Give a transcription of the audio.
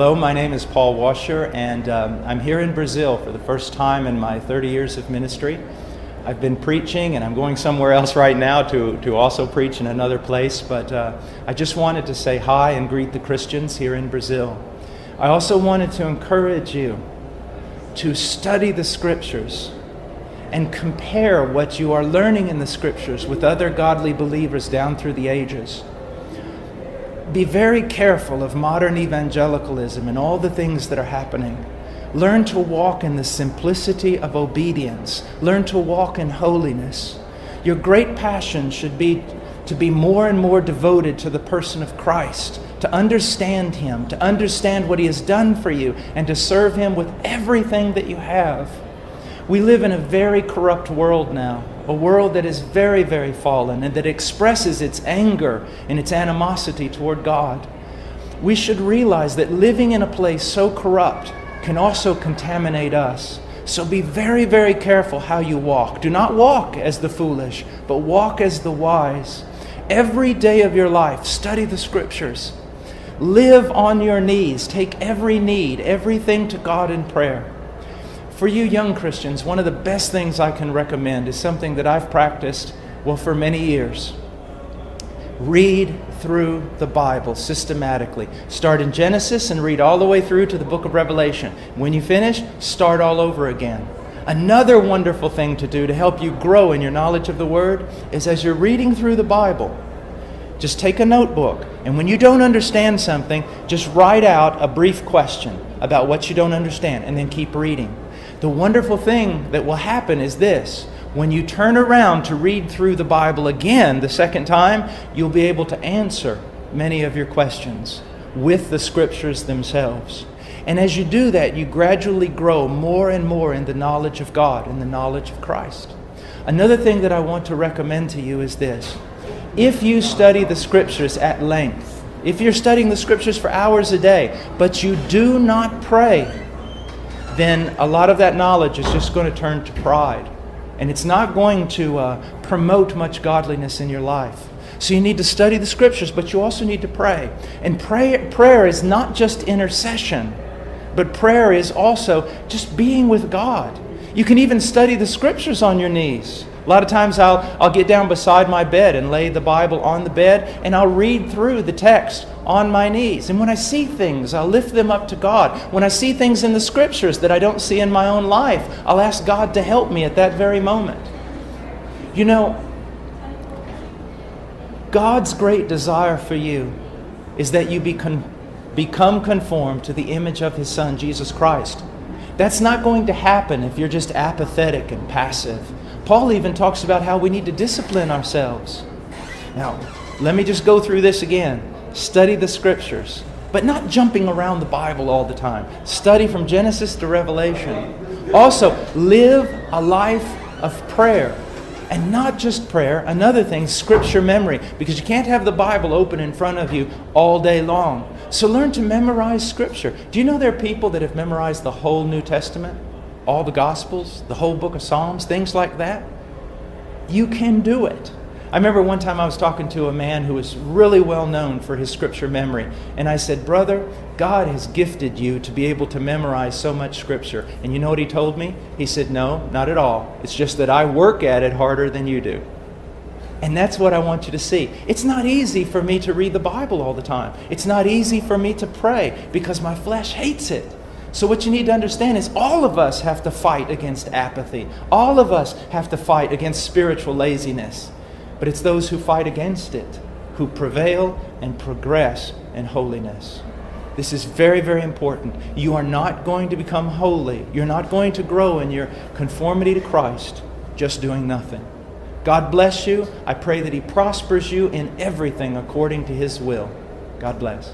Hello, my name is Paul Washer, and I'm here in Brazil for the first time in my 30 years of ministry. I've been preaching, and I'm going somewhere else right now to also preach in another place, but I just wanted to say hi and greet the Christians here in Brazil. I also wanted to encourage you to study the Scriptures and compare what you are learning in the Scriptures with other godly believers down through the ages. Be very careful of modern evangelicalism and all the things that are happening. Learn to walk in the simplicity of obedience. Learn to walk in holiness. Your great passion should be to be more and more devoted to the person of Christ, to understand Him, to understand what He has done for you, and to serve Him with everything that you have. We live in a very corrupt world now, a world that is very, very fallen and that expresses its anger and its animosity toward God. We should realize that living in a place so corrupt can also contaminate us. So be very, very careful how you walk. Do not walk as the foolish, but walk as the wise. Every day of your life, study the Scriptures. Live on your knees. Take every need, everything to God in prayer. For you young Christians, one of the best things I can recommend is something that I've practiced, for many years. Read through the Bible systematically. Start in Genesis and read all the way through to the book of Revelation. When you finish, start all over again. Another wonderful thing to do to help you grow in your knowledge of the Word is as you're reading through the Bible, just take a notebook, and when you don't understand something, just write out a brief question about what you don't understand, and then keep reading. The wonderful thing that will happen is this. When you turn around to read through the Bible again the second time, you'll be able to answer many of your questions with the Scriptures themselves. And as you do that, you gradually grow more and more in the knowledge of God and the knowledge of Christ. Another thing that I want to recommend to you is this. If you study the Scriptures at length, if you're studying the Scriptures for hours a day, but you do not pray, then a lot of that knowledge is just going to turn to pride. And it's not going to promote much godliness in your life. So you need to study the Scriptures, but you also need to pray. And prayer is not just intercession, but prayer is also just being with God. You can even study the Scriptures on your knees. A lot of times I'll get down beside my bed and lay the Bible on the bed, and I'll read through the text on my knees. And when I see things, I'll lift them up to God. When I see things in the Scriptures that I don't see in my own life, I'll ask God to help me at that very moment. You know, God's great desire for you is that you become conformed to the image of His Son, Jesus Christ. That's not going to happen if you're just apathetic and passive. Paul even talks about how we need to discipline ourselves. Now, let me just go through this again. Study the Scriptures, but not jumping around the Bible all the time. Study from Genesis to Revelation. Also, live a life of prayer. And not just prayer, another thing, Scripture memory, because you can't have the Bible open in front of you all day long. So learn to memorize Scripture. Do you know there are people that have memorized the whole New Testament? All the Gospels, the whole book of Psalms, things like that? You can do it. I remember one time I was talking to a man who was really well known for his Scripture memory. And I said, "Brother, God has gifted you to be able to memorize so much Scripture." And you know what he told me? He said, "No, not at all. It's just that I work at it harder than you do." And that's what I want you to see. It's not easy for me to read the Bible all the time. It's not easy for me to pray because my flesh hates it. So what you need to understand is all of us have to fight against apathy. All of us have to fight against spiritual laziness. But it's those who fight against it who prevail and progress in holiness. This is very, very important. You are not going to become holy. You're not going to grow in your conformity to Christ just doing nothing. God bless you. I pray that He prospers you in everything according to His will. God bless.